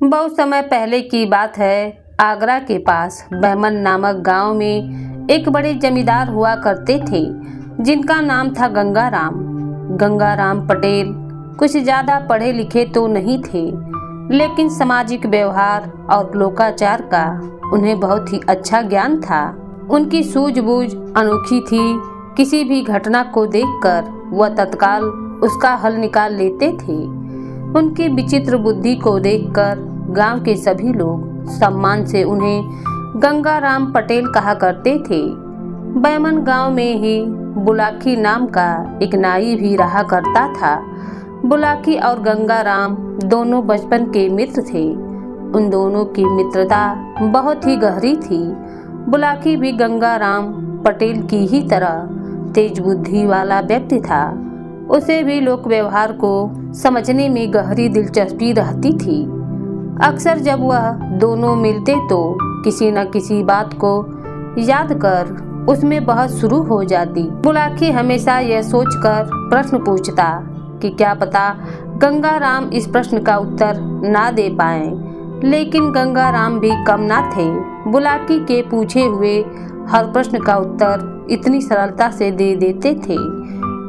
बहुत समय पहले की बात है। आगरा के पास बहमन नामक गांव में एक बड़े जमींदार हुआ करते थे, जिनका नाम था गंगाराम। गंगाराम पटेल कुछ ज़्यादा पढ़े लिखे तो नहीं थे, लेकिन सामाजिक व्यवहार और लोकाचार का उन्हें बहुत ही अच्छा ज्ञान था। उनकी सूझबूझ अनोखी थी। किसी भी घटना को देखकर वह तत्काल उसका हल निकाल लेते थे। उनकी विचित्र बुद्धि को देखकर गांव के सभी लोग सम्मान से उन्हें गंगाराम पटेल कहा करते थे। बैमन गांव में ही बुलाकी नाम का एक नाई भी रहा करता था। बुलाकी और गंगाराम दोनों बचपन के मित्र थे। उन दोनों की मित्रता बहुत ही गहरी थी। बुलाकी भी गंगाराम पटेल की ही तरह तेज बुद्धि वाला व्यक्ति था। उसे भी लोक व्यवहार को समझने में गहरी दिलचस्पी रहती थी। अक्सर जब वह दोनों मिलते तो किसी न किसी बात को याद कर उसमें बहस शुरू हो जाती। बुलाकी हमेशा यह सोचकर प्रश्न पूछता कि क्या पता गंगाराम इस प्रश्न का उत्तर ना दे पाए, लेकिन गंगाराम भी कम ना थे। बुलाकी के पूछे हुए हर प्रश्न का उत्तर इतनी सरलता से दे देते थे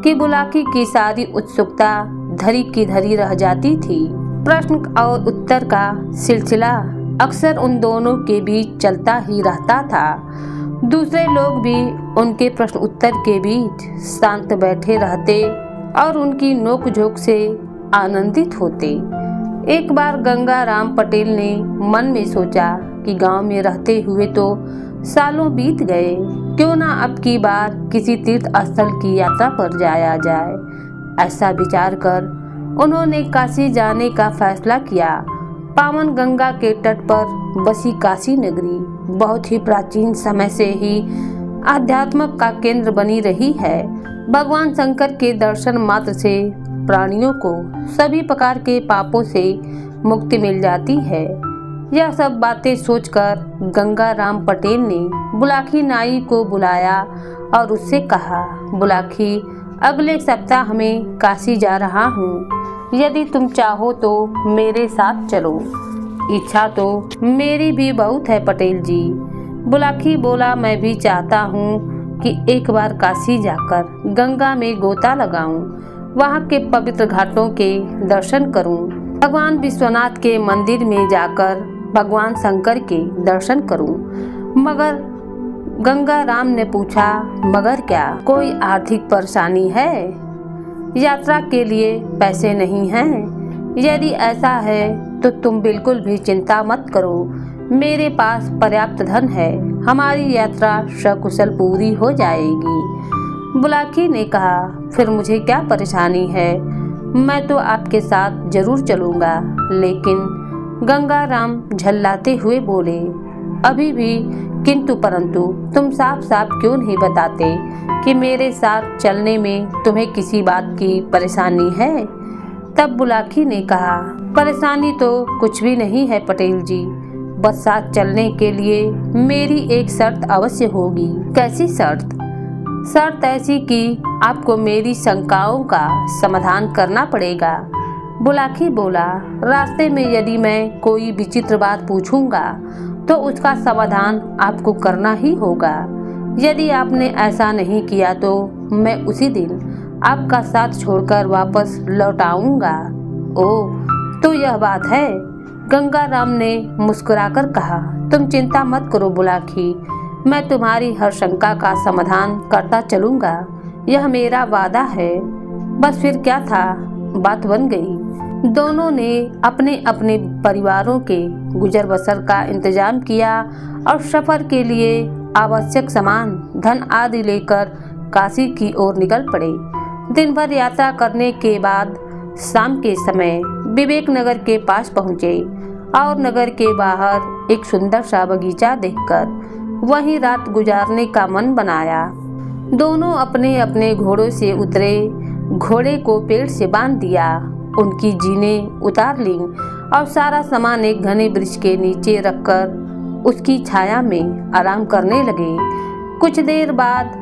कि बुलाकी की सारी उत्सुकता धरी की धरी रह जाती थी। प्रश्न और उत्तर का सिलसिला अक्सर उन दोनों के बीच चलता ही रहता था। दूसरे लोग भी उनके प्रश्न उत्तर के बीच शांत बैठे रहते और उनकी नोकझोंक से आनंदित होते। एक बार गंगाराम पटेल ने मन में सोचा कि गांव में रहते हुए तो सालों बीत गए, क्यों ना अब की बार किसी तीर्थ स्थल की यात्रा पर जाया जाए। ऐसा विचार कर उन्होंने काशी जाने का फैसला किया। पावन गंगा के तट पर बसी काशी नगरी बहुत ही प्राचीन समय से ही आध्यात्म का केंद्र बनी रही है। भगवान शंकर के दर्शन मात्र से प्राणियों को सभी प्रकार के पापों से मुक्ति मिल जाती है। यह सब बातें सोचकर गंगाराम पटेल ने बुलाकी नाई को बुलाया और उससे कहा, बुलाकी, अगले सप्ताह में काशी जा रहा हूँ। यदि तुम चाहो तो मेरे साथ चलो। इच्छा तो मेरी भी बहुत है पटेल जी। बुलाकी बोला, मैं भी चाहता हूँ कि एक बार काशी जाकर गंगा में गोता लगाऊं, वहाँ के पवित्र घाटों के दर्शन करूं, भगवान विश्वनाथ के मंदिर में जाकर भगवान शंकर के दर्शन करूं। मगर गंगाराम ने पूछा, मगर क्या कोई आर्थिक परेशानी है? यात्रा के लिए पैसे नहीं हैं? यदि ऐसा है तो तुम बिल्कुल भी चिंता मत करो, मेरे पास पर्याप्त धन है। हमारी यात्रा सकुशल पूरी हो जाएगी। बुलाकी ने कहा, फिर मुझे क्या परेशानी है? मैं तो आपके साथ जरूर चलूँगा। लेकिन गंगाराम झल्लाते हुए बोले, अभी भी किंतु परंतु तुम साफ साफ क्यों नहीं बताते कि मेरे साथ चलने में तुम्हें किसी बात की परेशानी है? तब बुलाकी ने कहा, परेशानी तो कुछ भी नहीं है पटेल जी, बस साथ चलने के लिए मेरी एक शर्त अवश्य होगी। कैसी शर्त? शर्त ऐसी कि आपको मेरी शंकाओं का समाधान करना पड़ेगा। बुलाकी बोला, रास्ते में यदि मैं कोई विचित्र बात पूछूंगा तो उसका समाधान आपको करना ही होगा। यदि आपने ऐसा नहीं किया तो मैं उसी दिन आपका साथ छोड़कर वापस लौट आऊंगा। ओह, तो यह बात है? गंगाराम ने मुस्कुराकर कहा, तुम चिंता मत करो बुलाकी, मैं तुम्हारी हर शंका का समाधान करता चलूंगा, यह मेरा वादा है। बस फिर क्या था, बात बन गई। दोनों ने अपने अपने परिवारों के गुजर बसर का इंतजाम किया और सफर के लिए आवश्यक सामान, धन आदि लेकर काशी की ओर निकल पड़े। दिन भर यात्रा करने के बाद शाम के समय विवेक नगर के पास पहुँचे और नगर के बाहर एक सुंदर सा बगीचा देखकर वहीं रात गुजारने का मन बनाया। दोनों अपने अपने घोड़ों से उतरे, घोड़े को पेड़ से बांध दिया, उनकी जीनें उतार लीं और सारा सामान एक घने वृक्ष के नीचे रखकर उसकी छाया में आराम करने लगे। कुछ देर बाद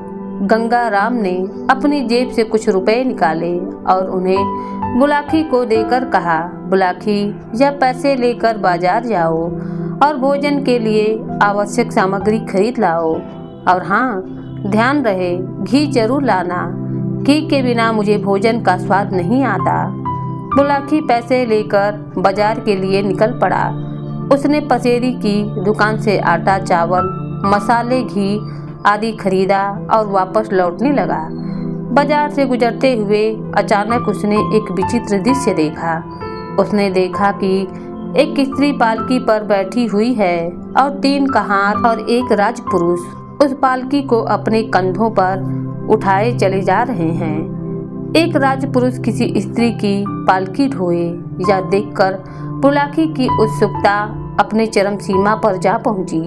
गंगा राम ने अपनी जेब से कुछ रुपए निकाले और उन्हें बुलाकी को देकर कहा, बुलाकी, यह पैसे लेकर बाजार जाओ और भोजन के लिए आवश्यक सामग्री खरीद लाओ। और हाँ, ध्यान रहे, घी जरूर लाना। घी के बिना मुझे भोजन का स्वाद नहीं आता। बुलाकी पैसे लेकर बाजार के लिए निकल पड़ा। उसने पसेरी की दुकान से आटा, चावल, मसाले, घी आदि खरीदा और वापस लौटने लगा। बाजार से गुजरते हुए अचानक उसने एक विचित्र दृश्य देखा। उसने देखा कि एक स्त्री पालकी पर बैठी हुई है और 3 कहार और एक राजपुरुष उस पालकी को अपने कंधों पर उठाए चले जा रहे हैं। एक राजपुरुष किसी स्त्री की पालकी ढोए या देखकर बुलाकी की उत्सुकता अपने चरम सीमा पर जा पहुंची।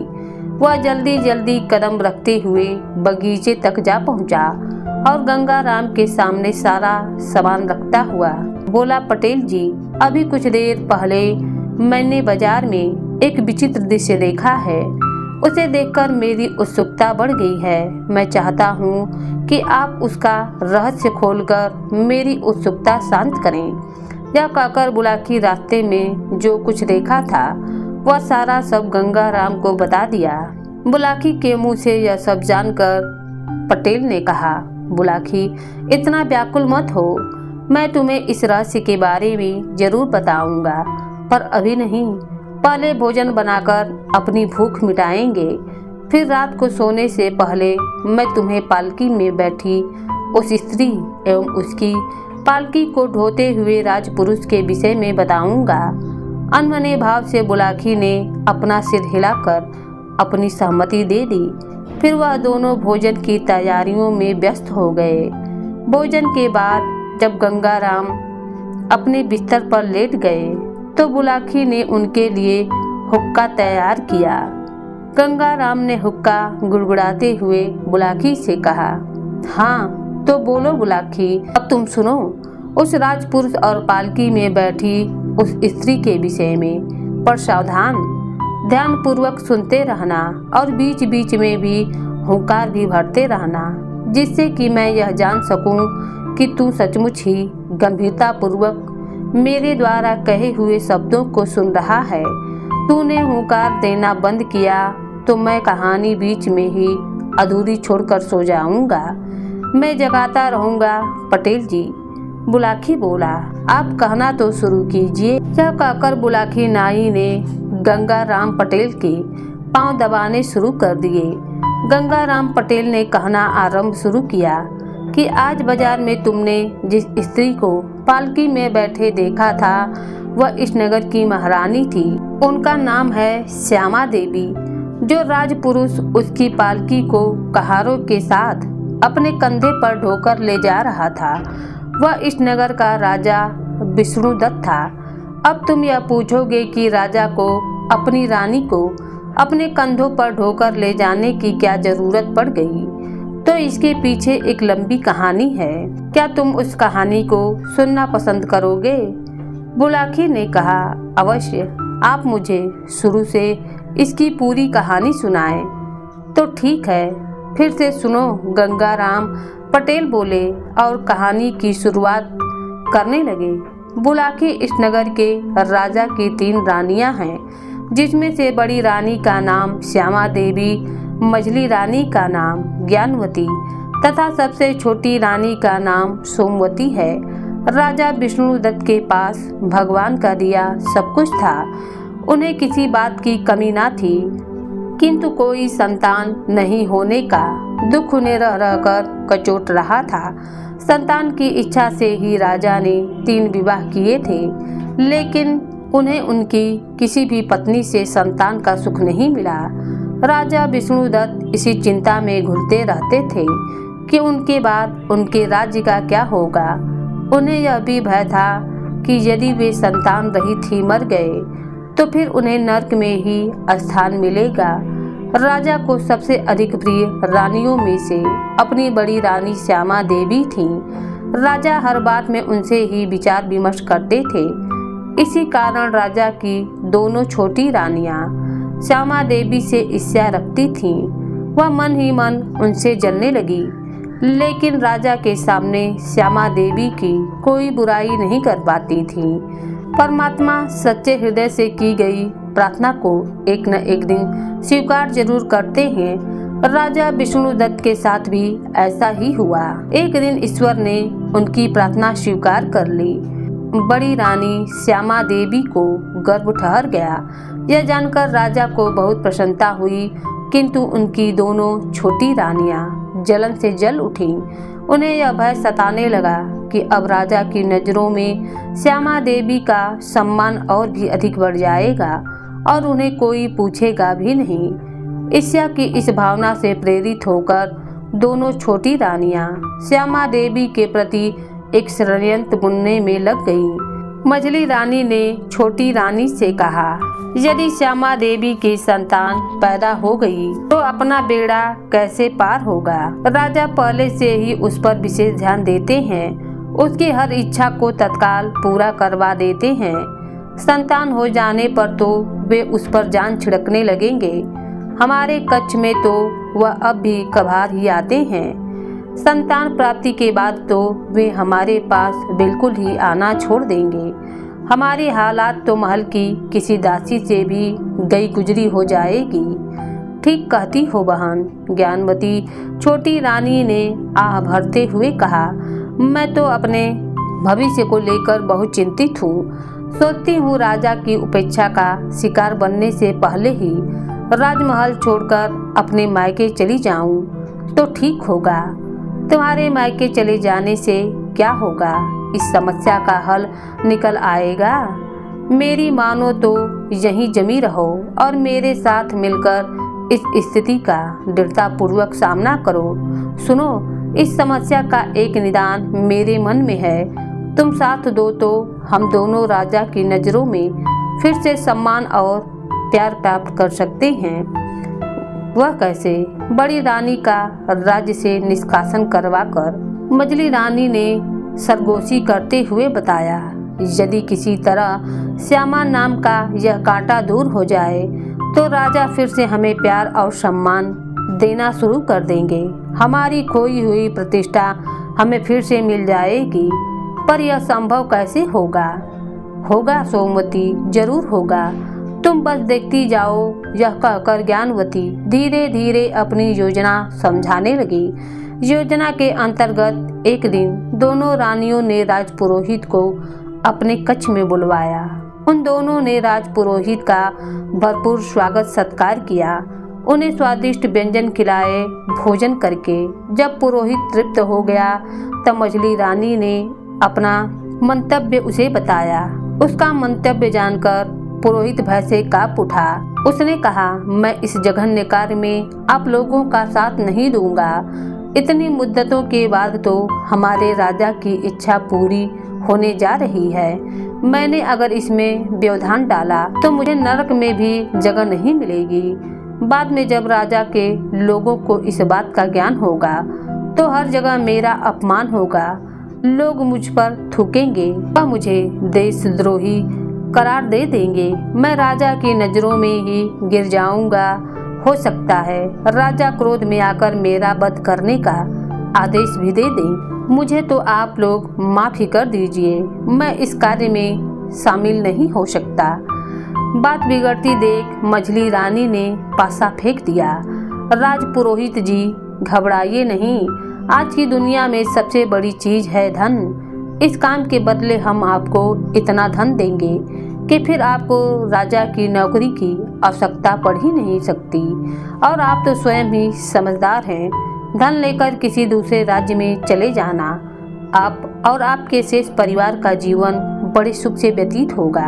वह जल्दी जल्दी कदम रखते हुए बगीचे तक जा पहुंचा और गंगा राम के सामने सारा सामान रखता हुआ बोला, पटेल जी, अभी कुछ देर पहले मैंने बाजार में एक विचित्र दृश्य देखा है। उसे देखकर मेरी उत्सुकता बढ़ गई है। मैं चाहता हूँ कि आप उसका रहस्य खोलकर मेरी उत्सुकता शांत करें। यह कहकर बुलाकी रास्ते में जो कुछ देखा था वह सारा सब गंगा राम को बता दिया। बुलाकी के मुंह से यह सब जानकर पटेल ने कहा, बुलाकी, इतना व्याकुल मत हो। मैं तुम्हें इस रहस्य के बारे में जरूर बताऊंगा, पर अभी नहीं। पहले भोजन बनाकर अपनी भूख मिटाएंगे, फिर रात को सोने से पहले मैं तुम्हें पालकी में बैठी उस स्त्री एवं उसकी पालकी को ढोते हुए राजपुरुष के विषय में बताऊंगा। अनमने भाव से बुलाकी ने अपना सिर हिलाकर अपनी सहमति दे दी। फिर वह दोनों भोजन की तैयारियों में व्यस्त हो गए। भोजन के बाद जब गंगा राम अपने बिस्तर पर लेट गए तो बुलाकी ने उनके लिए हुक्का तैयार किया। गंगा राम ने हुक्का गुड़गुड़ाते हुए बुलाकी से कहा, हाँ तो बोलो बुलाकी, अब तुम सुनो उस राजपुरुष और पालकी में बैठी उस स्त्री के विषय में। पर सावधान, ध्यान पूर्वक सुनते रहना और बीच बीच में भी हुंकार भी भरते रहना, जिससे कि मैं यह जान सकूं कि तू सचमुच ही गंभीरता पूर्वक मेरे द्वारा कहे हुए शब्दों को सुन रहा है। तूने हुंकार देना बंद किया तो मैं कहानी बीच में ही अधूरी छोड़कर सो जाऊंगा। मैं जगाता रहूंगा पटेल जी। बुलाकी बोला, आप कहना तो शुरू कीजिए। यह कहकर बुलाकी नाई ने गंगा राम पटेल के पांव दबाने शुरू कर दिए। गंगा राम पटेल ने कहना आरंभ शुरू किया कि आज बाजार में तुमने जिस स्त्री को पालकी में बैठे देखा था वह इस नगर की महारानी थी। उनका नाम है श्यामा देवी। जो राजपुरुष उसकी पालकी को कहारों के साथ अपने कंधे पर ढोकर ले जा रहा था वह इस नगर का राजा विष्णुदत्त था। अब तुम यह पूछोगे कि राजा को अपनी रानी को अपने कंधों पर ढोकर ले जाने की क्या जरूरत पड़ गई, तो इसके पीछे एक लंबी कहानी है। क्या तुम उस कहानी को सुनना पसंद करोगे? बुलाकी ने कहा, अवश्य, आप मुझे शुरू से इसकी पूरी कहानी सुनाएं। तो ठीक है, फिर से सुनो। गंगा राम पटेल बोले और कहानी की शुरुआत करने लगे। बुलाकी इस नगर के राजा की 3 रानियां हैं, जिसमें से बड़ी रानी का नाम श्यामा देवी, मझली रानी का नाम ज्ञानवती तथा सबसे छोटी रानी का नाम सोमवती है। राजा विष्णुदत्त के पास भगवान का दिया सब कुछ था। उन्हें किसी बात की कमी ना थी, किंतु कोई संतान नहीं होने का दुख उन्हें रह रहकर कचोट रहा था। संतान की इच्छा से ही राजा ने 3 विवाह किए थे, लेकिन उन्हें उनकी किसी भी पत्नी से संतान का सुख नहीं मिला। राजा विष्णुदत्त इसी चिंता में घुलते रहते थे कि उनके बाद उनके राज्य का क्या होगा। उन्हें यह भी भय था कि यदि वे संतान रहित ही मर गए तो फिर उन्हें नरक में ही स्थान मिलेगा। राजा को सबसे अधिक प्रिय रानियों में से अपनी बड़ी रानी श्यामा देवी थी। राजा हर बात में उनसे ही विचार विमर्श करते थे। इसी कारण राजा की दोनों छोटी रानियां श्यामा देवी से ईर्ष्या रखती थीं। वह मन ही मन उनसे जलने लगी। लेकिन राजा के सामने श्यामा देवी की कोई बुराई नहीं कर पाती थी। परमात्मा सच्चे हृदय से की गई प्रार्थना को एक न एक दिन स्वीकार जरूर करते हैं। राजा विष्णुदत्त के साथ भी ऐसा ही हुआ। एक दिन ईश्वर ने उनकी प्रार्थना स्वीकार कर ली। बड़ी रानी श्यामा देवी को गर्भ ठहर गया। यह जानकर राजा को बहुत प्रसन्नता हुई, किंतु उनकी दोनों छोटी रानियां जलन से जल उठीं। उन्हें यह भय सताने लगा कि अब राजा की नजरों में श्यामा देवी का सम्मान और भी अधिक बढ़ जाएगा और उन्हें कोई पूछेगा भी नहीं। ईर्ष्या की इस भावना से प्रेरित होकर दोनों छोटी रानियां श्यामा देवी के प्रति एक षड्यंत्र बुनने में लग गईं। मझली रानी ने छोटी रानी से कहा, यदि श्यामा देवी की संतान पैदा हो गई तो अपना बेड़ा कैसे पार होगा। राजा पहले से ही उस पर विशेष ध्यान देते हैं, उसकी हर इच्छा को तत्काल पूरा करवा देते हैं। संतान हो जाने पर तो वे उस पर जान छिड़कने लगेंगे। हमारे कच्छ में तो वह अब भी कभार ही आते हैं। संतान प्राप्ति के बाद तो वे हमारे पास बिल्कुल ही आना छोड़ देंगे। हमारी हालात तो महल की किसी दासी से भी गई गुजरी हो जाएगी। ठीक कहती हो बहन, ज्ञानवती छोटी रानी ने आह भरते हुए कहा। मैं तो अपने भविष्य को लेकर बहुत चिंतित हूँ। सोचती हूँ राजा की उपेक्षा का शिकार बनने से पहले ही राजमहल छोड़कर अपने मायके चली जाऊं तो ठीक होगा। तुम्हारे मायके चले जाने से क्या होगा, इस समस्या का हल निकल आएगा। मेरी मानो तो यहीं जमी रहो और मेरे साथ मिलकर इस स्थिति का दृढ़ता पूर्वक सामना करो। सुनो, इस समस्या का एक निदान मेरे मन में है। तुम साथ दो तो हम दोनों राजा की नजरों में फिर से सम्मान और प्यार प्राप्त कर सकते हैं। वह कैसे? बड़ी रानी का राज्य से निष्कासन करवाकर मझली रानी ने सरगोशी करते हुए बताया, यदि किसी तरह श्यामा नाम का यह कांटा दूर हो जाए तो राजा फिर से हमें प्यार और सम्मान देना शुरू कर देंगे। हमारी खोई हुई प्रतिष्ठा हमें फिर से मिल जाएगी। पर यह संभव कैसे होगा? होगा सोमवती, जरूर होगा। तुम बस देखती जाओ। यह कहकर ज्ञानवती धीरे धीरे अपनी योजना समझाने लगी। योजना के अंतर्गत एक दिन दोनों रानियों ने राजपुरोहित को अपने कक्ष में बुलवाया। उन दोनों ने राजपुरोहित का भरपूर स्वागत सत्कार किया। उन्हें स्वादिष्ट व्यंजन खिलाए। भोजन करके जब पुरोहित तृप्त हो गया तब मझली रानी ने अपना मंतव्य उसे बताया। उसका मंतव्य जानकर पुरोहित भय से कांप उठा। उसने कहा, मैं इस जघन्य कार्य में आप लोगों का साथ नहीं दूंगा। इतनी मुद्दतों के बाद तो हमारे राजा की इच्छा पूरी होने जा रही है। मैंने अगर इसमें व्यवधान डाला तो मुझे नरक में भी जगह नहीं मिलेगी। बाद में जब राजा के लोगों को इस बात का ज्ञान होगा तो हर जगह मेरा अपमान होगा। लोग मुझ पर थूकेंगे, वह मुझे देशद्रोही करार दे देंगे। मैं राजा की नजरों में ही गिर जाऊंगा। हो सकता है राजा क्रोध में आकर मेरा वध करने का आदेश भी दे दें। मुझे तो आप लोग माफी कर दीजिए। मैं इस कार्य में शामिल नहीं हो सकता। बात बिगड़ती देख मझली रानी ने पासा फेंक दिया। राजपुरोहित जी, घबराइए नहीं। आज की दुनिया में सबसे बड़ी चीज है धन। इस काम के बदले हम आपको इतना धन देंगे कि फिर आपको राजा की नौकरी की आवश्यकता पड़ ही नहीं सकती। और आप तो स्वयं ही समझदार हैं। धन लेकर किसी दूसरे राज्य में चले जाना। आप और आपके शेष परिवार का जीवन बड़े सुख से व्यतीत होगा।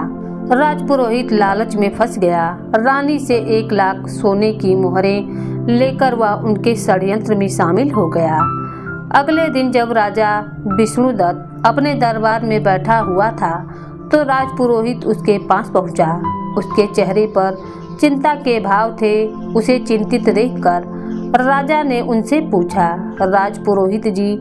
राजपुरोहित लालच में फंस गया। रानी से 1 लाख सोने की मोहरें लेकर वह उनके षड्यंत्र में शामिल हो गया। अगले दिन जब राजा विष्णुदत्त अपने दरबार में बैठा हुआ था तो राजपुरोहित उसके पास पहुंचा। उसके चेहरे पर चिंता के भाव थे। उसे चिंतित देखकर राजा ने उनसे पूछा, राजपुरोहित जी,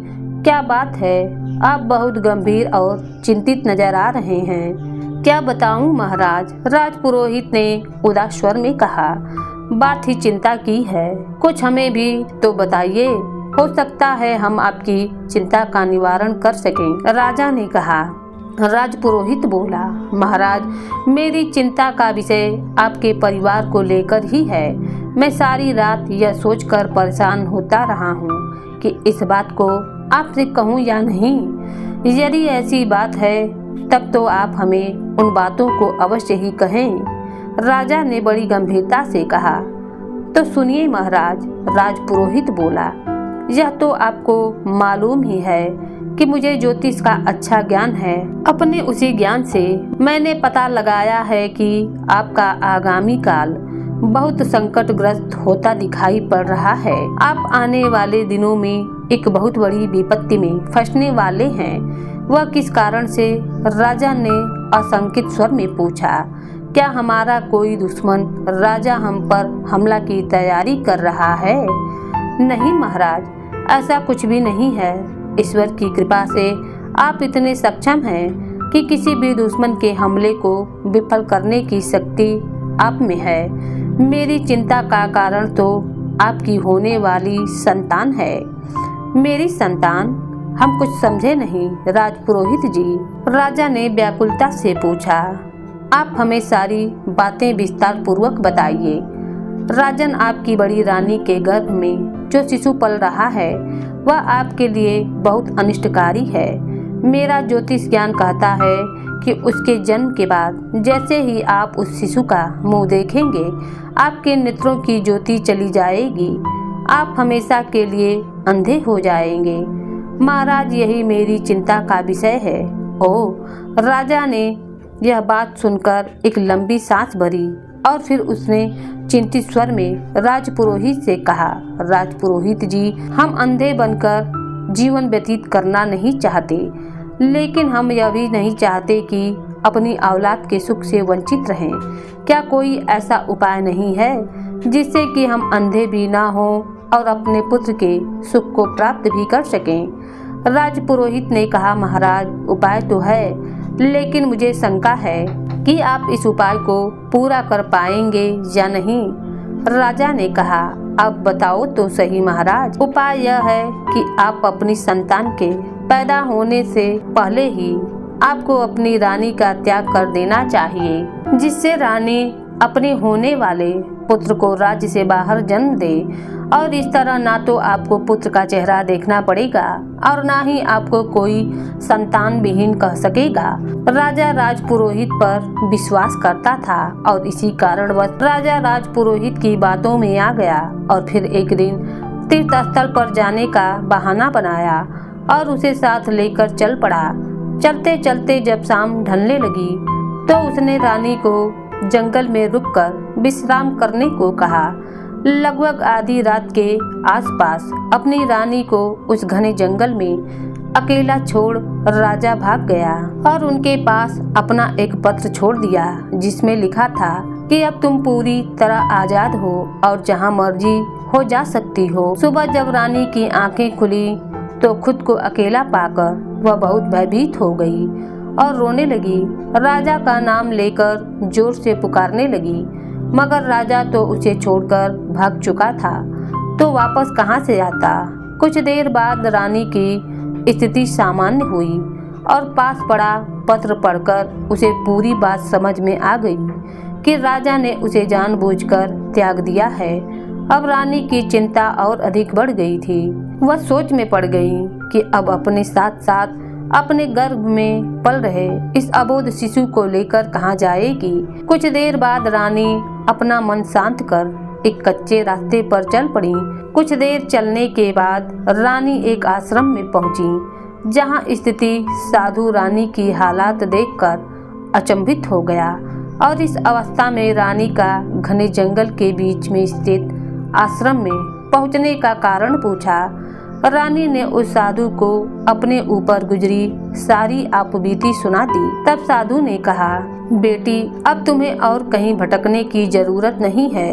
क्या बात है? आप बहुत गंभीर और चिंतित नजर आ रहे हैं। क्या बताऊं महाराज? राजपुरोहित ने उदास स्वर में कहा। बात ही चिंता की है, कुछ हमें भी तो बताइए। हो सकता है हम आपकी चिंता का निवारण कर सकें। राजा ने कहा। राजपुरोहित बोला, महाराज, मेरी चिंता का विषय आपके परिवार को लेकर ही है। मैं सारी रात यह सोचकर परेशान होता रहा हूँ कि इस बात को आपसे कहूँ या नहीं। यदि ऐसी बात है तब तो आप हमें उन बातों को अवश्य ही कहें। राजा ने बड़ी गंभीरता से कहा। तो सुनिए महाराज, राजपुरोहित बोला, यह तो आपको मालूम ही है कि मुझे ज्योतिष का अच्छा ज्ञान है। अपने उसी ज्ञान से मैंने पता लगाया है कि आपका आगामी काल बहुत संकटग्रस्त होता दिखाई पड़ रहा है। आप आने वाले दिनों में एक बहुत बड़ी विपत्ति में फंसने वाले हैं। वह किस कारण से? राजा ने आशंकित स्वर में पूछा। क्या हमारा कोई दुश्मन राजा हम पर हमला की तैयारी कर रहा है? नहीं महाराज, ऐसा कुछ भी नहीं है। ईश्वर की कृपा से आप इतने सक्षम हैं कि किसी भी दुश्मन के हमले को विफल करने की शक्ति आप में है। मेरी चिंता का कारण तो आपकी होने वाली संतान है। मेरी संतान? हम कुछ समझे नहीं राजपुरोहित जी। राजा ने व्याकुलता से पूछा। आप हमें सारी बातें विस्तार पूर्वक बताइए। राजन, आपकी बड़ी रानी के गर्भ में जो शिशु पल रहा है वह आपके लिए बहुत अनिष्टकारी है। मेरा ज्योतिष ज्ञान कहता है कि उसके जन्म के बाद जैसे ही आप उस शिशु का मुंह देखेंगे आपके नेत्रों की ज्योति चली जाएगी। आप हमेशा के लिए अंधे हो जाएंगे। महाराज, यही मेरी चिंता का विषय है। ओह! राजा ने यह बात सुनकर एक लंबी सांस भरी और फिर उसने चिंतित स्वर में राजपुरोहित से कहा। राजपुरोहित जी, हम अंधे बनकर जीवन व्यतीत करना नहीं चाहते, लेकिन हम यह भी नहीं चाहते कि अपनी औलाद के सुख से वंचित रहें। क्या कोई ऐसा उपाय नहीं है जिससे कि हम अंधे भी ना हो और अपने पुत्र के सुख को प्राप्त भी कर सकें? राजपुरोहित ने कहा, महाराज, उपाय तो है, लेकिन मुझे शंका है कि आप इस उपाय को पूरा कर पाएंगे या नहीं। राजा ने कहा, अब बताओ तो सही महाराज। उपाय यह है कि आप अपनी संतान के पैदा होने से पहले ही आपको अपनी रानी का त्याग कर देना चाहिए, जिससे रानी अपने होने वाले पुत्र को राज्य से बाहर जन्म दे। और इस तरह ना तो आपको पुत्र का चेहरा देखना पड़ेगा और ना ही आपको कोई संतान विहीन कह सकेगा। राजा राजपुरोहित पर विश्वास करता था और इसी कारणवश राजा राजपुरोहित की बातों में आ गया और फिर एक दिन तीर्थ स्थल पर जाने का बहाना बनाया और उसे साथ लेकर चल पड़ा। चलते चलते जब शाम ढलने लगी तो उसने रानी को जंगल में रुककर विश्राम करने को कहा। लगभग आधी रात के आसपास अपनी रानी को उस घने जंगल में अकेला छोड़ राजा भाग गया और उनके पास अपना एक पत्र छोड़ दिया, जिसमें लिखा था कि अब तुम पूरी तरह आजाद हो और जहां मर्जी हो जा सकती हो। सुबह जब रानी की आंखें खुली तो खुद को अकेला पाकर वह बहुत भयभीत हो गई और रोने लगी। राजा का नाम लेकर जोर से पुकारने लगी, मगर राजा तो उसे छोड़कर भाग चुका था, तो वापस कहां से आता। कुछ देर बाद रानी की स्थिति सामान्य हुई और पास पड़ा पत्र पढ़कर उसे पूरी बात समझ में आ गई कि राजा ने उसे जानबूझकर त्याग दिया है। अब रानी की चिंता और अधिक बढ़ गई थी। वह सोच में पड़ गई कि अब अपने साथ साथ अपने गर्भ में पल रहे इस अबोध शिशु को लेकर कहां जाएगी। कुछ देर बाद रानी अपना मन शांत कर एक कच्चे रास्ते पर चल पड़ी। कुछ देर चलने के बाद रानी एक आश्रम में पहुंची, जहां स्थिति साधु रानी की हालात देखकर अचंभित हो गया और इस अवस्था में रानी का घने जंगल के बीच में स्थित आश्रम में पहुंचने का कारण पूछा। रानी ने उस साधु को अपने ऊपर गुजरी सारी आपबीती सुना दी। तब साधु ने कहा, बेटी, अब तुम्हें और कहीं भटकने की जरूरत नहीं है।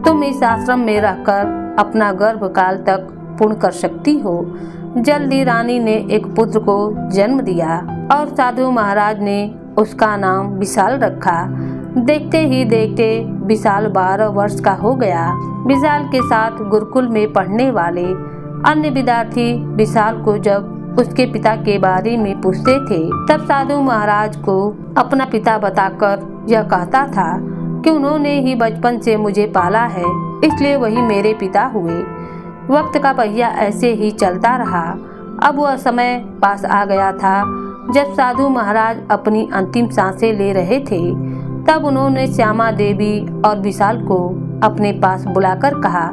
तुम इस आश्रम में रहकर अपना गर्भकाल तक पूर्ण कर सकती हो। जल्दी रानी ने एक पुत्र को जन्म दिया और साधु महाराज ने उसका नाम विशाल रखा। देखते ही देखते विशाल 12 वर्ष का हो गया। विशाल के साथ गुरुकुल में पढ़ने वाले अन्य विद्यार्थी विशाल को जब उसके पिता के बारे में पूछते थे तब साधु महाराज को अपना पिता बताकर यह कहता था कि उन्होंने ही बचपन से मुझे पाला है, इसलिए वही मेरे पिता हुए। वक्त का पहिया ऐसे ही चलता रहा। अब वह समय पास आ गया था जब साधु महाराज अपनी अंतिम सांसें ले रहे थे। तब उन्होंने श्यामा देवी और विशाल को अपने पास बुलाकर कहा,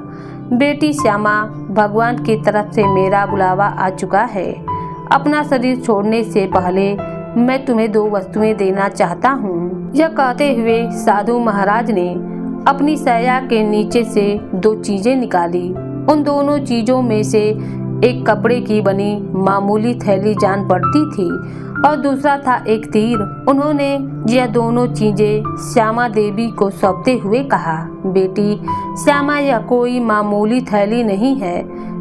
बेटी श्यामा, भगवान की तरफ से मेरा बुलावा आ चुका है। अपना शरीर छोड़ने से पहले मैं तुम्हें 2 वस्तुएं देना चाहता हूँ। यह कहते हुए साधु महाराज ने अपनी सैया के नीचे से 2 चीजें निकाली। उन दोनों चीजों में से एक कपड़े की बनी मामूली थैली जान पड़ती थी और दूसरा था एक तीर। उन्होंने यह दोनों चीजें श्यामा देवी को सौंपते हुए कहा, बेटी श्यामा, यह कोई मामूली थैली नहीं है,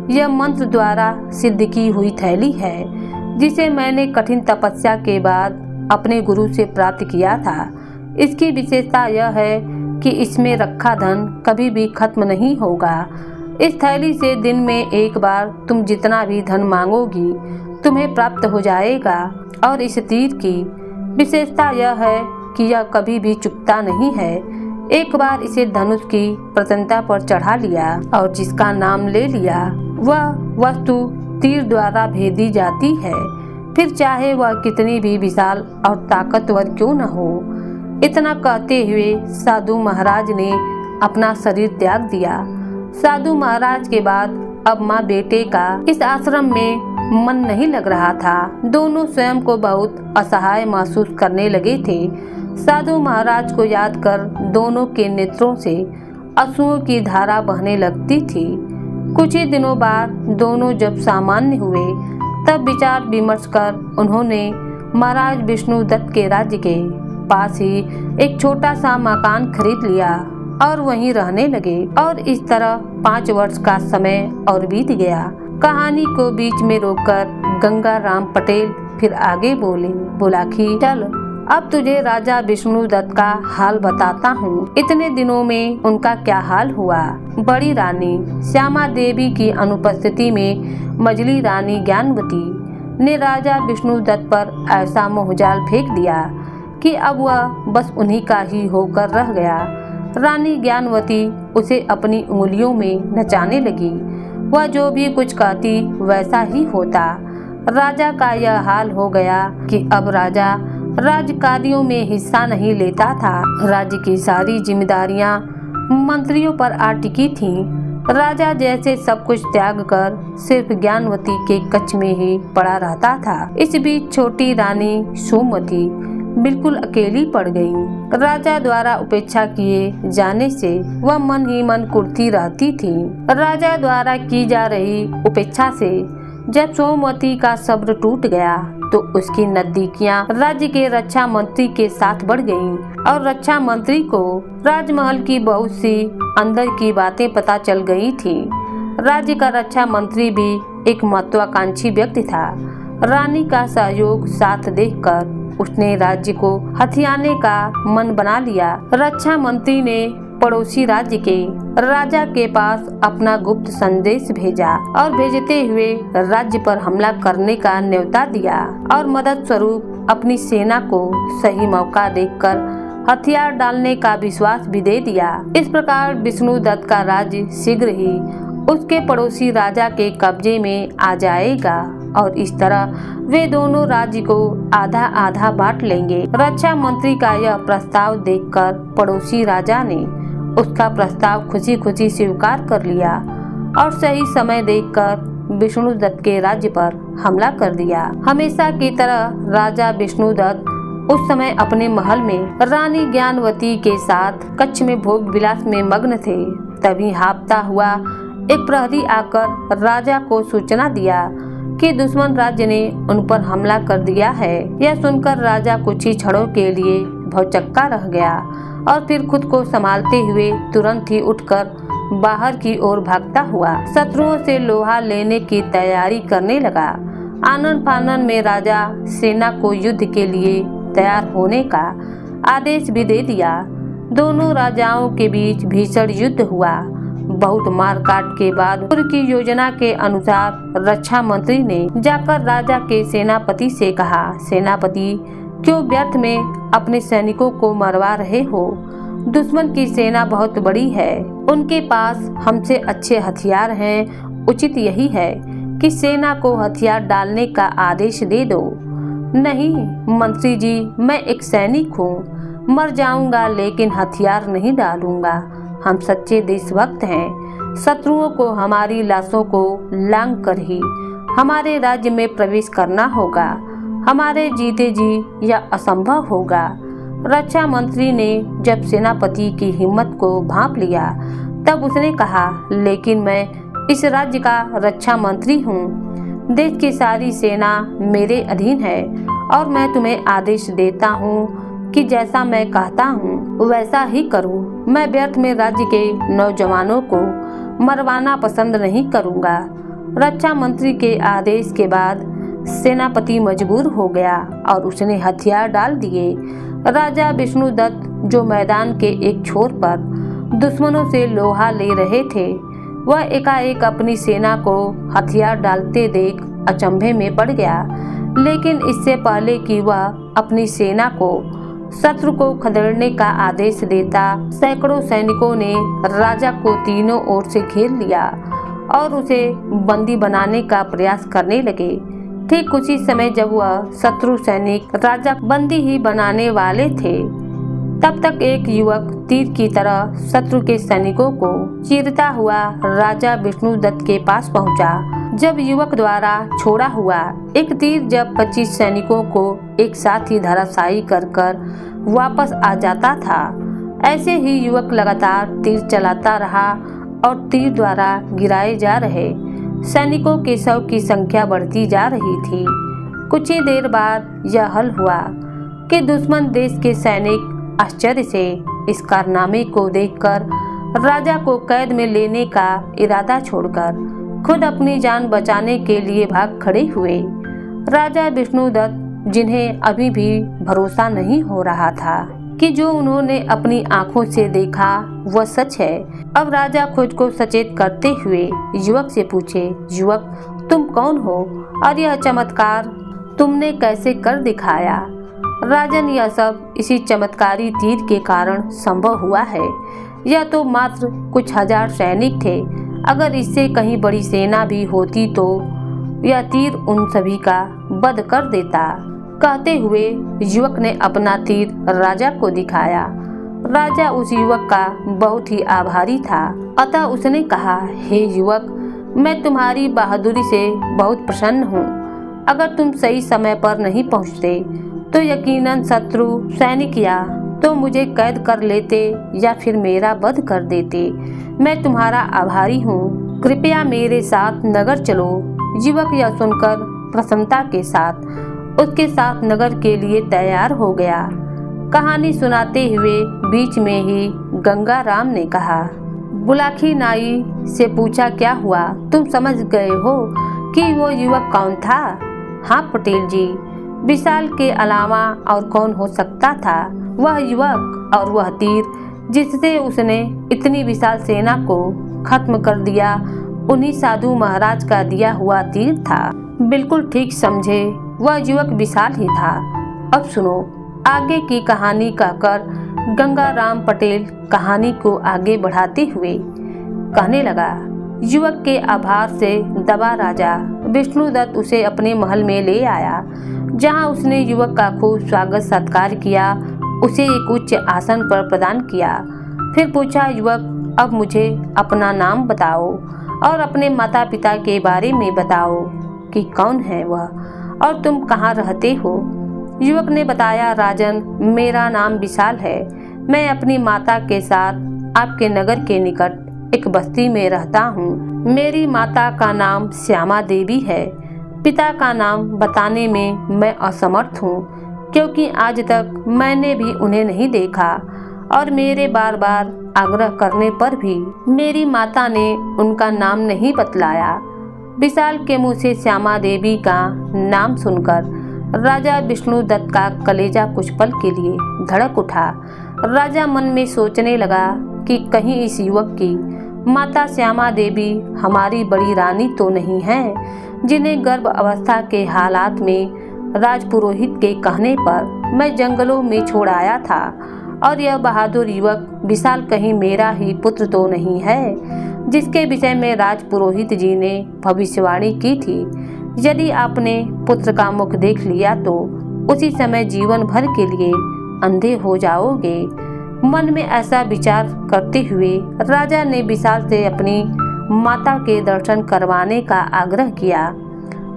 यह मंत्र द्वारा सिद्ध की हुई थैली है जिसे मैंने कठिन तपस्या के बाद अपने गुरु से प्राप्त किया था। इसकी विशेषता यह है कि इसमें रखा धन कभी भी खत्म नहीं होगा। इस थैली से दिन में एक बार तुम जितना भी धन मांगोगी तुम्हें प्राप्त हो जाएगा। और इस तीर की विशेषता यह है कि यह कभी भी चुकता नहीं है। एक बार इसे धनुष की प्रसन्नता पर चढ़ा लिया और जिसका नाम ले लिया वह वस्तु तीर द्वारा भेदी जाती है, फिर चाहे वह कितनी भी विशाल और ताकतवर क्यों न हो। इतना कहते हुए साधु महाराज ने अपना शरीर त्याग दिया। साधु महाराज के बाद अब माँ बेटे का इस आश्रम में मन नहीं लग रहा था। दोनों स्वयं को बहुत असहाय महसूस करने लगे थे। साधु महाराज को याद कर दोनों के नेत्रों से आंसुओं की धारा बहने लगती थी। कुछ ही दिनों बाद दोनों जब सामान्य हुए तब विचार विमर्श कर उन्होंने महाराज विष्णुदत्त के राज्य के पास ही एक छोटा सा मकान खरीद लिया और वहीं रहने लगे। और इस तरह 5 वर्ष का समय और बीत गया। कहानी को बीच में रोककर गंगाराम पटेल फिर आगे बोला कि चल अब तुझे राजा विष्णुदत्त का हाल बताता हूँ। इतने दिनों में उनका क्या हाल हुआ। बड़ी रानी श्यामा देवी की अनुपस्थिति में मझली रानी ज्ञानवती ने राजा विष्णुदत्त पर ऐसा मोहजाल फेंक दिया कि अब वह बस उन्हीं का ही होकर रह गया। रानी ज्ञानवती उसे अपनी उंगलियों में नचाने लगी। वह जो भी कुछ कहती वैसा ही होता। राजा का यह हाल हो गया कि अब राजा राजकार्यों में हिस्सा नहीं लेता था। राज्य की सारी जिम्मेदारियां मंत्रियों पर आ टिकी थीं। राजा जैसे सब कुछ त्याग कर सिर्फ ज्ञानवती के कच्छ में ही पड़ा रहता था। इस बीच छोटी रानी सोमवती बिल्कुल अकेली पड़ गई। राजा द्वारा उपेक्षा किए जाने से वह मन ही मन कुढ़ती रहती थी। राजा द्वारा की जा रही उपेक्षा से जब सोमवती का सब्र टूट गया तो उसकी नजदीकियां राज्य के रक्षा मंत्री के साथ बढ़ गईं और रक्षा मंत्री को राजमहल की बहुत सी अंदर की बातें पता चल गई थी। राज्य का रक्षा मंत्री भी एक महत्वाकांक्षी व्यक्ति था। रानी का सहयोग साथ देखकर उसने राज्य को हथियाने का मन बना लिया। रक्षा मंत्री ने पड़ोसी राज्य के राजा के पास अपना गुप्त संदेश भेजा और भेजते हुए राज्य पर हमला करने का न्योता दिया और मदद स्वरूप अपनी सेना को सही मौका देखकर हथियार डालने का विश्वास भी दे दिया। इस प्रकार विष्णुदत्त का राज्य शीघ्र ही उसके पड़ोसी राजा के कब्जे में आ जाएगा और इस तरह वे दोनों राज्य को आधा आधा बांट लेंगे। रक्षा मंत्री का यह प्रस्ताव देखकर पड़ोसी राजा ने उसका प्रस्ताव खुशी खुशी स्वीकार कर लिया और सही समय देखकर विष्णुदत्त के राज्य पर हमला कर दिया। हमेशा की तरह राजा विष्णुदत्त उस समय अपने महल में रानी ज्ञानवती के साथ कच्छ में भोग विलास में मग्न थे। तभी हाँफता हुआ एक प्रहरी आकर राजा को सूचना दिया कि दुश्मन राज्य ने उन पर हमला कर दिया है। यह सुनकर राजा कुछ ही क्षणों के लिए भौचक्का रह गया और फिर खुद को संभालते हुए तुरंत ही उठकर बाहर की ओर भागता हुआ शत्रुओं से लोहा लेने की तैयारी करने लगा। आनन फानन में राजा सेना को युद्ध के लिए तैयार होने का आदेश भी दे दिया। दोनों राजाओं के बीच भीषण युद्ध हुआ। बहुत मारकाट के बाद पूर्व की योजना के अनुसार रक्षा मंत्री ने जाकर राजा के सेनापति से कहा, सेनापति क्यों व्यर्थ में अपने सैनिकों को मरवा रहे हो? दुश्मन की सेना बहुत बड़ी है, उनके पास हमसे अच्छे हथियार हैं। उचित यही है कि सेना को हथियार डालने का आदेश दे दो। नहीं मंत्री जी, मैं एक सैनिक हूँ, मर जाऊंगा लेकिन हथियार नहीं डालूंगा। हम सच्चे देशभक्त हैं। शत्रुओं को हमारी लाशों को लांघ कर ही हमारे राज्य में प्रवेश करना होगा। हमारे जीते जी यह असंभव होगा। रक्षा मंत्री ने जब सेनापति की हिम्मत को भांप लिया तब उसने कहा, लेकिन मैं इस राज्य का रक्षा मंत्री हूँ। देश की सारी सेना मेरे अधीन है और मैं तुम्हें आदेश देता हूँ कि जैसा मैं कहता हूँ वैसा ही करूँ। मैं व्यर्थ में राज्य के नौजवानों को मरवाना पसंद नहीं करूँगा। रक्षा मंत्री के आदेश के बाद सेनापति मजबूर हो गया और उसने हथियार डाल दिए। राजा विष्णुदत्त जो मैदान के एक छोर पर दुश्मनों से लोहा ले रहे थे, वह एकाएक अपनी सेना को हथियार डालते देख अचंभे में पड़ गया। लेकिन इससे पहले कि वह अपनी सेना को शत्रु को खदेड़ने का आदेश देता, सैकड़ों सैनिकों ने राजा को तीनों ओर से घेर लिया और उसे बंदी बनाने का प्रयास करने लगे। ठीक उसी समय जब वह शत्रु सैनिक राजा बंदी ही बनाने वाले थे, तब तक एक युवक तीर की तरह शत्रु के सैनिकों को चीरता हुआ राजा विष्णुदत्त के पास पहुंचा। जब युवक द्वारा छोड़ा हुआ एक तीर जब 25 सैनिकों को एक साथ ही धराशायी कर वापस आ जाता था, ऐसे ही युवक लगातार तीर चलाता रहा और तीर द्वारा गिराए जा रहे सैनिकों के शव की संख्या बढ़ती जा रही थी। कुछ ही देर बाद यह हल हुआ कि दुश्मन देश के सैनिक आश्चर्य से इस कारनामे को देखकर राजा को कैद में लेने का इरादा छोड़कर खुद अपनी जान बचाने के लिए भाग खड़े हुए। राजा विष्णुदत्त, जिन्हें अभी भी भरोसा नहीं हो रहा था कि जो उन्होंने अपनी आंखों से देखा वह सच है, अब राजा खुद को सचेत करते हुए युवक से पूछे, युवक तुम कौन हो और यह चमत्कार तुमने कैसे कर दिखाया? राजन, यह सब इसी चमत्कारी तीर के कारण संभव हुआ है। यह तो मात्र कुछ हजार सैनिक थे, अगर इससे कहीं बड़ी सेना भी होती तो यह तीर उन सभी का वध कर देता। कहते हुए युवक ने अपना तीर राजा को दिखाया। राजा उस युवक का बहुत ही आभारी था, अतः उसने कहा, हे युवक, मैं तुम्हारी बहादुरी से बहुत प्रसन्न हूँ। अगर तुम सही समय पर नहीं पहुँचते तो यकीनन शत्रु सैनिक या तो मुझे कैद कर लेते या फिर मेरा वध कर देते। मैं तुम्हारा आभारी हूँ, कृपया मेरे साथ नगर चलो। युवक यह सुनकर प्रसन्नता के साथ उसके साथ नगर के लिए तैयार हो गया। कहानी सुनाते हुए बीच में ही गंगाराम ने कहा, बुलाखी नाई से पूछा, क्या हुआ? तुम समझ गए हो कि वो युवक कौन था? हाँ पटेल जी, विशाल के अलावा और कौन हो सकता था? वह युवक और वह तीर जिससे उसने इतनी विशाल सेना को खत्म कर दिया, उन्हीं साधु महाराज का दिया हुआ तीर था। बिल्कुल ठीक समझे, वह युवक विशाल ही था। अब सुनो आगे की कहानी कहकर गंगाराम पटेल कहानी को आगे बढ़ाते हुए कहने लगा, युवक के आभार से दबा राजा विष्णुदत्त उसे अपने महल में ले आया, जहां उसने युवक का खूब स्वागत सत्कार किया, उसे एक उच्च आसन पर प्रदान किया। फिर पूछा, युवक अब मुझे अपना नाम बताओ और अपने माता पिता के बारे में बताओ कि कौन है वह और तुम कहाँ रहते हो? युवक ने बताया, राजन, मेरा नाम विशाल है। मैं अपनी माता के साथ आपके नगर के निकट एक बस्ती में रहता हूँ। मेरी माता का नाम श्यामा देवी है। पिता का नाम बताने में मैं असमर्थ हूँ, क्योंकि आज तक मैंने भी उन्हें नहीं देखा और मेरे बार बार आग्रह करने पर भी मेरी माता ने उनका नाम नहीं बतलाया। विशाल के मुंह से श्यामा देवी का नाम सुनकर राजा विष्णुदत्त का कलेजा कुछ पल के लिए धड़क उठा। राजा मन में सोचने लगा कि कहीं इस युवक की माता श्यामा देवी हमारी बड़ी रानी तो नहीं है जिन्हें गर्भ अवस्था के हालात में राजपुरोहित के कहने पर मैं जंगलों में छोड़ आया था। और यह बहादुर युवक विशाल कहीं मेरा ही पुत्र तो नहीं है जिसके विषय में राजपुरोहित जी ने भविष्यवाणी की थी। यदि आपने पुत्र का मुख देख लिया तो उसी समय जीवन भर के लिए अंधे हो जाओगे। मन में ऐसा विचार करते हुए राजा ने विशाल से अपनी माता के दर्शन करवाने का आग्रह किया।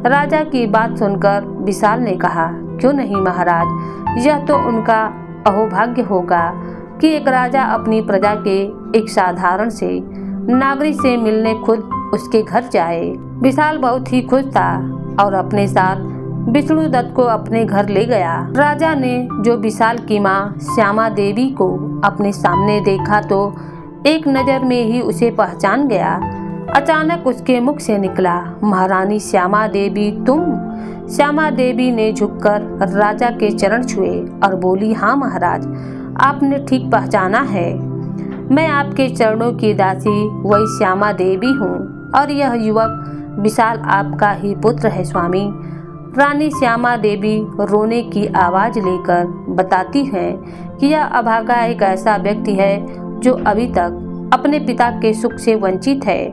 राजा की बात सुनकर विशाल ने कहा, क्यों नहीं महाराज, यह तो उनका अहोभाग्य होगा कि एक राजा अपनी प्रजा के एक साधारण से नागरिक से मिलने खुद उसके घर जाए। विशाल बहुत ही खुश था और अपने साथ विष्णुदत्त को अपने घर ले गया। राजा ने जो विशाल की माँ श्यामा देवी को अपने सामने देखा तो एक नजर में ही उसे पहचान गया। अचानक उसके मुख से निकला, महारानी श्यामा देवी तुम? श्यामा देवी ने झुककर राजा के चरण छुए और बोली, हाँ महाराज, आपने ठीक पहचाना है। मैं आपके चरणों की दासी वही श्यामा देवी हूँ और यह युवक विशाल आपका ही पुत्र है स्वामी। रानी श्यामा देवी रोने की आवाज लेकर बताती है कि यह अभागा एक ऐसा व्यक्ति है जो अभी तक अपने पिता के सुख से वंचित है।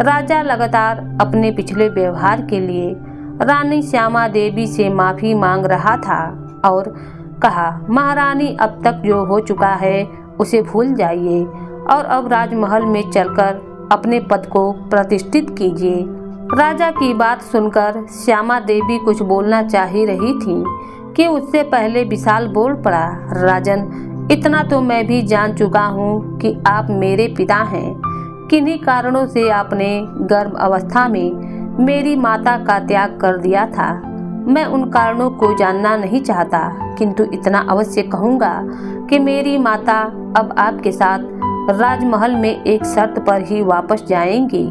राजा लगातार अपने पिछले व्यवहार के लिए रानी श्यामा देवी से माफी मांग रहा था और कहा, महारानी अब तक जो हो चुका है उसे भूल जाइए और अब राजमहल में चलकर अपने पद को प्रतिष्ठित कीजिए। राजा की बात सुनकर श्यामा देवी कुछ बोलना चाह ही रही थी कि उससे पहले विशाल बोल पड़ा, राजन, इतना तो मैं भी जान चुका हूँ कि आप मेरे पिता हैं। किन्हीं कारणों से आपने गर्भ अवस्था में मेरी माता का त्याग कर दिया था। मैं उन कारणों को जानना नहीं चाहता, किंतु इतना अवश्य कहूँगा कि मेरी माता अब आपके साथ राजमहल में एक शर्त पर ही वापस जाएंगी।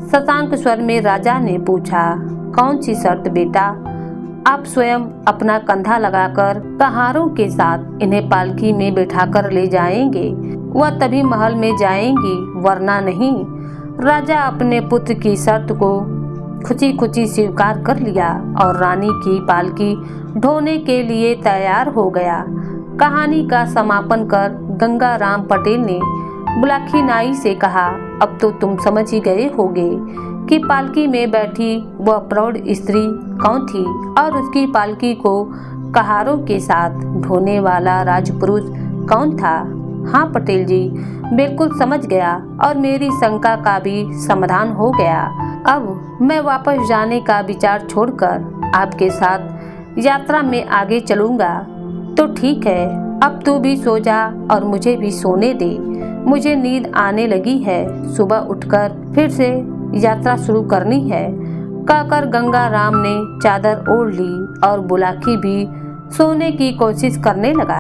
शशांक स्वर में राजा ने पूछा, कौन सी शर्त बेटा? आप स्वयं अपना कंधा लगाकर कहारों के साथ इन्हें पालकी में बैठाकर ले जाएंगे, वह तभी महल में जाएंगी वरना नहीं। राजा अपने पुत्र की शर्त को खुशी खुशी स्वीकार कर लिया और रानी की पालकी ढोने के लिए तैयार हो गया। कहानी का समापन कर गंगाराम पटेल ने बुलाखी नाई से कहा, अब तो तुम समझ ही गए होगे कि पालकी में बैठी वह प्रौढ़ स्त्री कौन थी और उसकी पालकी को कहारों के साथ ढोने वाला राजपुरुष कौन था। हाँ पटेल जी, बिल्कुल समझ गया और मेरी शंका का भी समाधान हो गया। अब मैं वापस जाने का विचार छोड़कर आपके साथ यात्रा में आगे चलूंगा। तो ठीक है, अब तू भी सो जा और मुझे भी सोने दे, मुझे नींद आने लगी है। सुबह उठकर फिर से यात्रा शुरू करनी है। कहकर गंगाराम ने चादर ओढ़ ली और बुलाकी भी सोने की कोशिश करने लगा।